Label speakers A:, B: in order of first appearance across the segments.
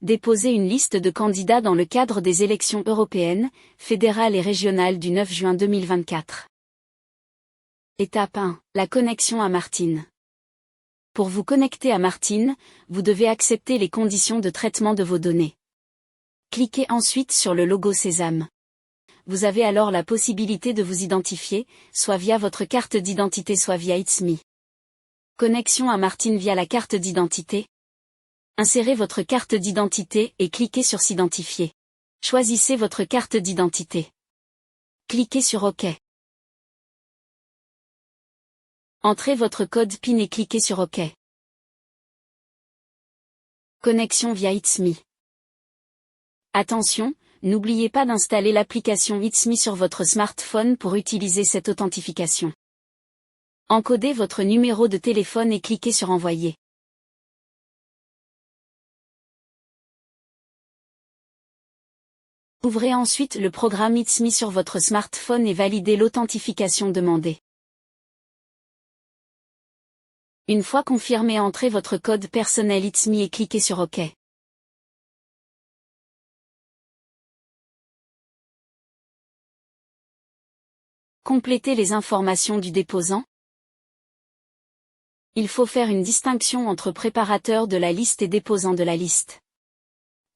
A: Déposer une liste de candidats dans le cadre des élections européennes, fédérales et régionales du 9 juin 2024. Étape 1. La connexion à Martin. Pour vous connecter à Martin, vous devez accepter les conditions de traitement de vos données. Cliquez ensuite sur le logo Sésame. Vous avez alors la possibilité de vous identifier, soit via votre carte d'identité soit via It's Me. Connexion à Martin via la carte d'identité. Insérez votre carte d'identité et cliquez sur S'identifier. Choisissez votre carte d'identité. Cliquez sur OK. Entrez votre code PIN et cliquez sur OK. Connexion via It's Me. Attention, n'oubliez pas d'installer l'application It's Me sur votre smartphone pour utiliser cette authentification. Encodez votre numéro de téléphone et cliquez sur Envoyer. Ouvrez ensuite le programme It's Me sur votre smartphone et validez l'authentification demandée. Une fois confirmé, entrez votre code personnel It's Me et cliquez sur OK. Complétez les informations du déposant. Il faut faire une distinction entre préparateur de la liste et déposant de la liste.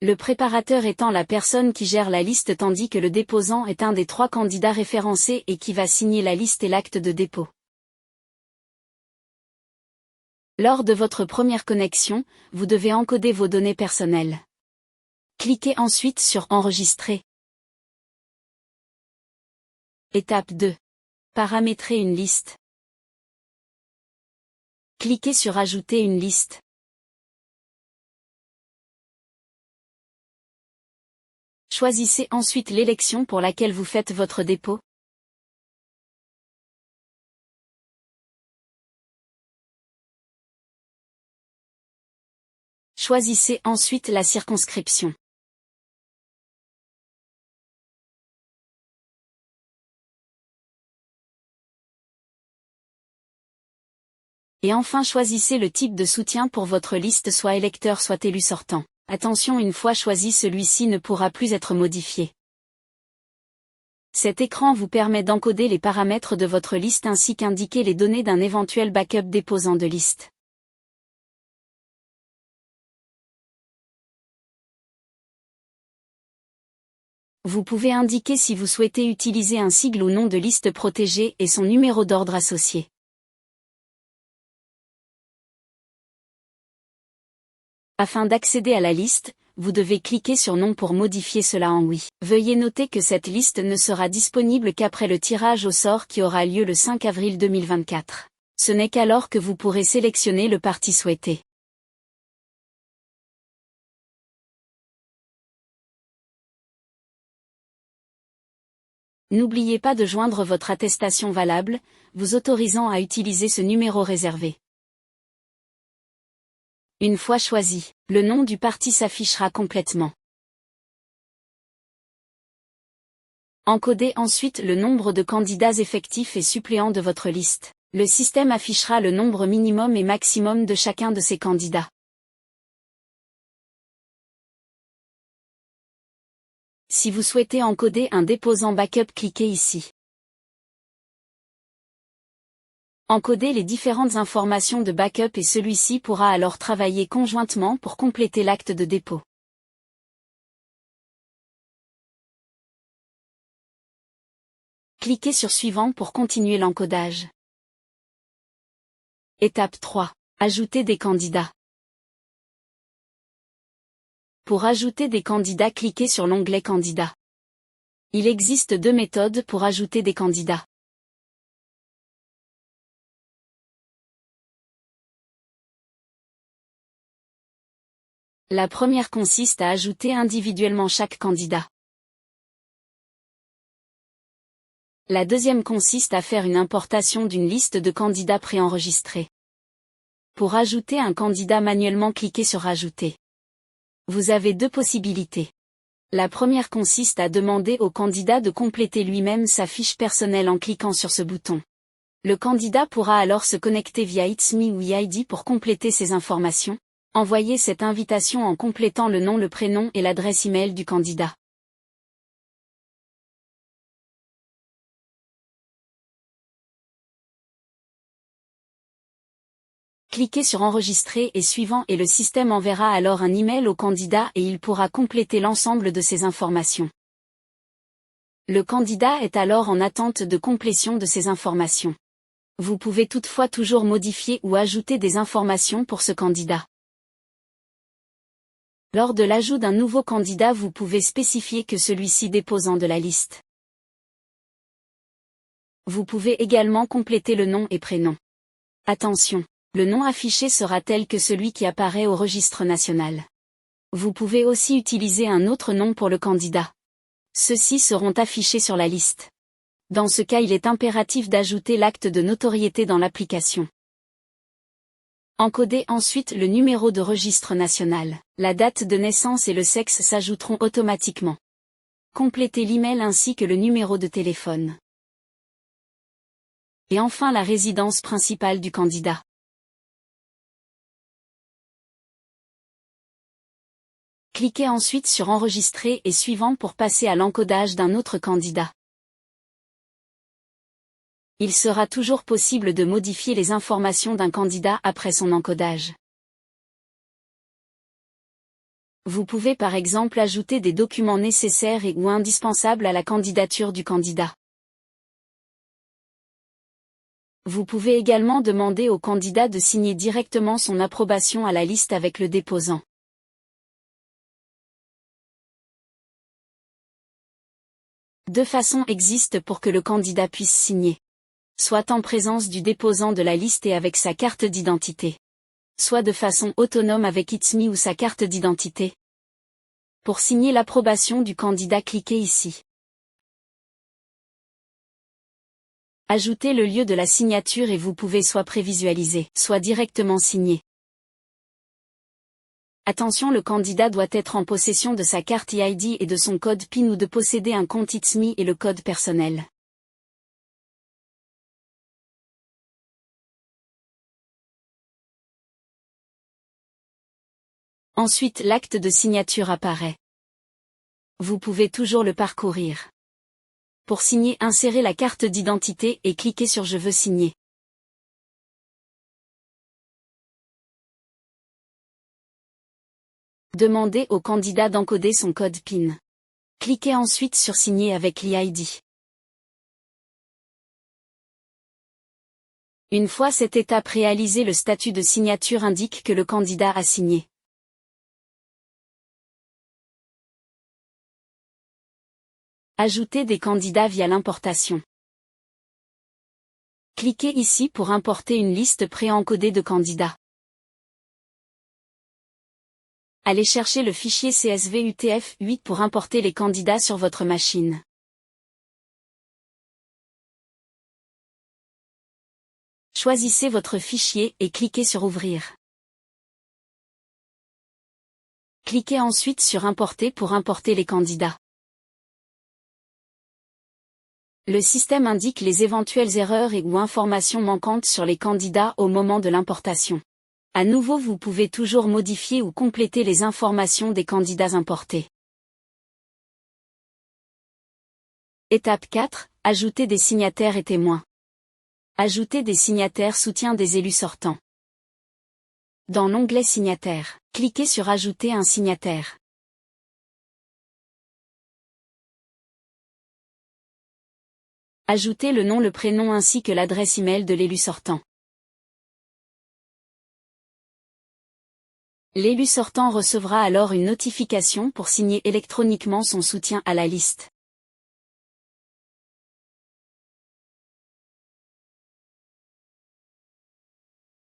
A: Le préparateur étant la personne qui gère la liste tandis que le déposant est un des 3 candidats référencés et qui va signer la liste et l'acte de dépôt. Lors de votre première connexion, vous devez encoder vos données personnelles. Cliquez ensuite sur Enregistrer. Étape 2. Paramétrer une liste. Cliquez sur Ajouter une liste. Choisissez ensuite l'élection pour laquelle vous faites votre dépôt. Choisissez ensuite la circonscription. Et enfin choisissez le type de soutien pour votre liste, soit électeur soit élu sortant. Attention, une fois choisi, celui-ci ne pourra plus être modifié. Cet écran vous permet d'encoder les paramètres de votre liste ainsi qu'indiquer les données d'un éventuel backup déposant de liste. Vous pouvez indiquer si vous souhaitez utiliser un sigle ou nom de liste protégée et son numéro d'ordre associé. Afin d'accéder à la liste, vous devez cliquer sur Non pour modifier cela en Oui. Veuillez noter que cette liste ne sera disponible qu'après le tirage au sort qui aura lieu le 5 avril 2024. Ce n'est qu'alors que vous pourrez sélectionner le parti souhaité. N'oubliez pas de joindre votre attestation valable, vous autorisant à utiliser ce numéro réservé. Une fois choisi, le nom du parti s'affichera complètement. Encodez ensuite le nombre de candidats effectifs et suppléants de votre liste. Le système affichera le nombre minimum et maximum de chacun de ces candidats. Si vous souhaitez encoder un déposant backup, cliquez ici. Encodez les différentes informations de backup et celui-ci pourra alors travailler conjointement pour compléter l'acte de dépôt. Cliquez sur Suivant pour continuer l'encodage. Étape 3. Ajouter des candidats. Pour ajouter des candidats, cliquez sur l'onglet Candidats. Il existe 2 méthodes pour ajouter des candidats. La première consiste à ajouter individuellement chaque candidat. La deuxième consiste à faire une importation d'une liste de candidats préenregistrés. Pour ajouter un candidat manuellement, cliquez sur Ajouter. Vous avez 2 possibilités. La première consiste à demander au candidat de compléter lui-même sa fiche personnelle en cliquant sur ce bouton. Le candidat pourra alors se connecter via It's Me ou eID pour compléter ses informations. Envoyez cette invitation en complétant le nom, le prénom et l'adresse email du candidat. Cliquez sur Enregistrer et suivant et le système enverra alors un email au candidat et il pourra compléter l'ensemble de ces informations. Le candidat est alors en attente de complétion de ces informations. Vous pouvez toutefois toujours modifier ou ajouter des informations pour ce candidat. Lors de l'ajout d'un nouveau candidat, vous pouvez spécifier que celui-ci déposant de la liste. Vous pouvez également compléter le nom et prénom. Attention! Le nom affiché sera tel que celui qui apparaît au registre national. Vous pouvez aussi utiliser un autre nom pour le candidat. Ceux-ci seront affichés sur la liste. Dans ce cas, il est impératif d'ajouter l'acte de notoriété dans l'application. Encodez ensuite le numéro de registre national. La date de naissance et le sexe s'ajouteront automatiquement. Complétez l'email ainsi que le numéro de téléphone. Et enfin la résidence principale du candidat. Cliquez ensuite sur Enregistrer et suivant pour passer à l'encodage d'un autre candidat. Il sera toujours possible de modifier les informations d'un candidat après son encodage. Vous pouvez par exemple ajouter des documents nécessaires et ou indispensables à la candidature du candidat. Vous pouvez également demander au candidat de signer directement son approbation à la liste avec le déposant. Deux façons existent pour que le candidat puisse signer. Soit en présence du déposant de la liste et avec sa carte d'identité. Soit de façon autonome avec ITSMI ou sa carte d'identité. Pour signer l'approbation du candidat, cliquez ici. Ajoutez le lieu de la signature et vous pouvez soit prévisualiser, soit directement signer. Attention, le candidat doit être en possession de sa carte e-ID et de son code PIN ou de posséder un compte ITSMI et le code personnel. Ensuite, l'acte de signature apparaît. Vous pouvez toujours le parcourir. Pour signer, insérez la carte d'identité et cliquez sur Je veux signer. Demandez au candidat d'encoder son code PIN. Cliquez ensuite sur Signer avec l'e-ID. Une fois cette étape réalisée, le statut de signature indique que le candidat a signé. Ajoutez des candidats via l'importation. Cliquez ici pour importer une liste préencodée de candidats. Allez chercher le fichier CSV UTF-8 pour importer les candidats sur votre machine. Choisissez votre fichier et cliquez sur Ouvrir. Cliquez ensuite sur Importer pour importer les candidats. Le système indique les éventuelles erreurs et ou informations manquantes sur les candidats au moment de l'importation. À nouveau, vous pouvez toujours modifier ou compléter les informations des candidats importés. Étape 4. Ajouter des signataires et témoins. Ajouter des signataires soutien des élus sortants. Dans l'onglet Signataires, cliquez sur Ajouter un signataire. Ajoutez le nom, le prénom ainsi que l'adresse email de l'élu sortant. L'élu sortant recevra alors une notification pour signer électroniquement son soutien à la liste.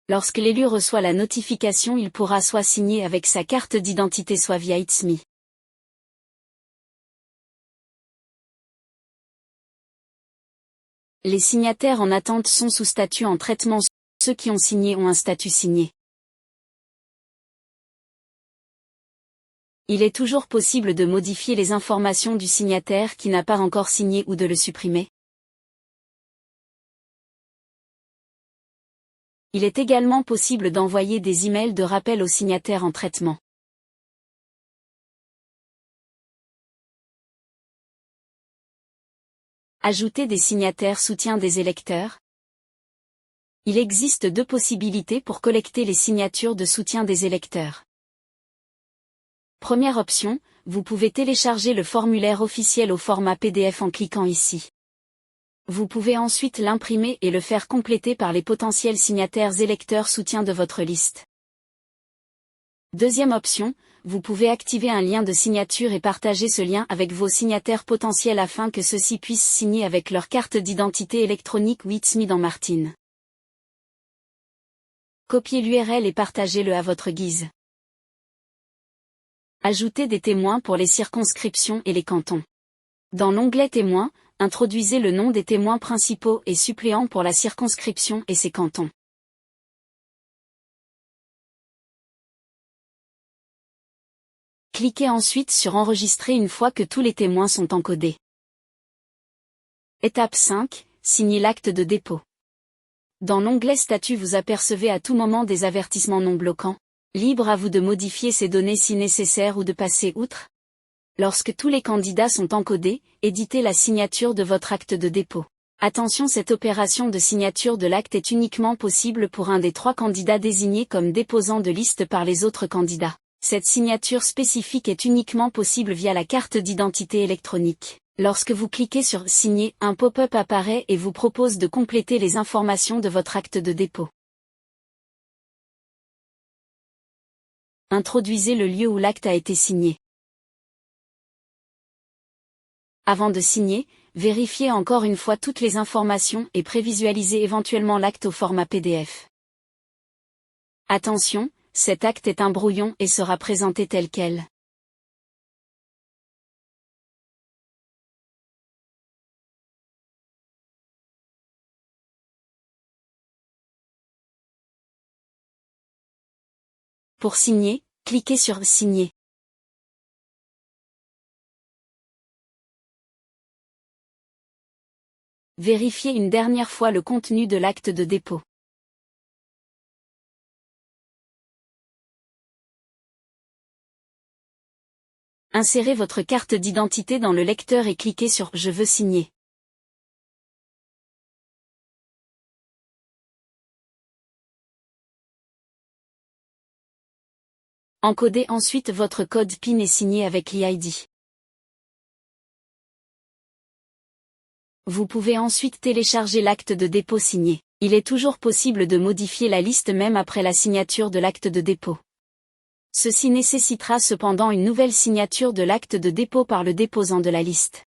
A: Lorsque l'élu reçoit la notification, il pourra soit signer avec sa carte d'identité soit via ITSMI. Les signataires en attente sont sous statut en traitement. Ceux qui ont signé ont un statut signé. Il est toujours possible de modifier les informations du signataire qui n'a pas encore signé ou de le supprimer. Il est également possible d'envoyer des emails de rappel aux signataires en traitement. Ajouter des signataires soutien des électeurs. Il existe deux possibilités pour collecter les signatures de soutien des électeurs. Première option, vous pouvez télécharger le formulaire officiel au format PDF en cliquant ici. Vous pouvez ensuite l'imprimer et le faire compléter par les potentiels signataires électeurs soutien de votre liste. Deuxième option, vous pouvez activer un lien de signature et partager ce lien avec vos signataires potentiels afin que ceux-ci puissent signer avec leur carte d'identité électronique WITSMI dans Martine. Copiez l'URL et partagez-le à votre guise. Ajoutez des témoins pour les circonscriptions et les cantons. Dans l'onglet Témoins, introduisez le nom des témoins principaux et suppléants pour la circonscription et ses cantons. Cliquez ensuite sur Enregistrer une fois que tous les témoins sont encodés. Étape 5, signez l'acte de dépôt. Dans l'onglet Statut vous apercevez à tout moment des avertissements non bloquants. Libre à vous de modifier ces données si nécessaire ou de passer outre. Lorsque tous les candidats sont encodés, éditez la signature de votre acte de dépôt. Attention, cette opération de signature de l'acte est uniquement possible pour un des 3 candidats désignés comme déposant de liste par les autres candidats. Cette signature spécifique est uniquement possible via la carte d'identité électronique. Lorsque vous cliquez sur Signer, un pop-up apparaît et vous propose de compléter les informations de votre acte de dépôt. Introduisez le lieu où l'acte a été signé. Avant de signer, vérifiez encore une fois toutes les informations et prévisualisez éventuellement l'acte au format PDF. Attention, cet acte est un brouillon et sera présenté tel quel. Pour signer, cliquez sur Signer. Vérifiez une dernière fois le contenu de l'acte de dépôt. Insérez votre carte d'identité dans le lecteur et cliquez sur Je veux signer. Encodez ensuite votre code PIN et signez avec l'EID. Vous pouvez ensuite télécharger l'acte de dépôt signé. Il est toujours possible de modifier la liste même après la signature de l'acte de dépôt. Ceci nécessitera cependant une nouvelle signature de l'acte de dépôt par le déposant de la liste.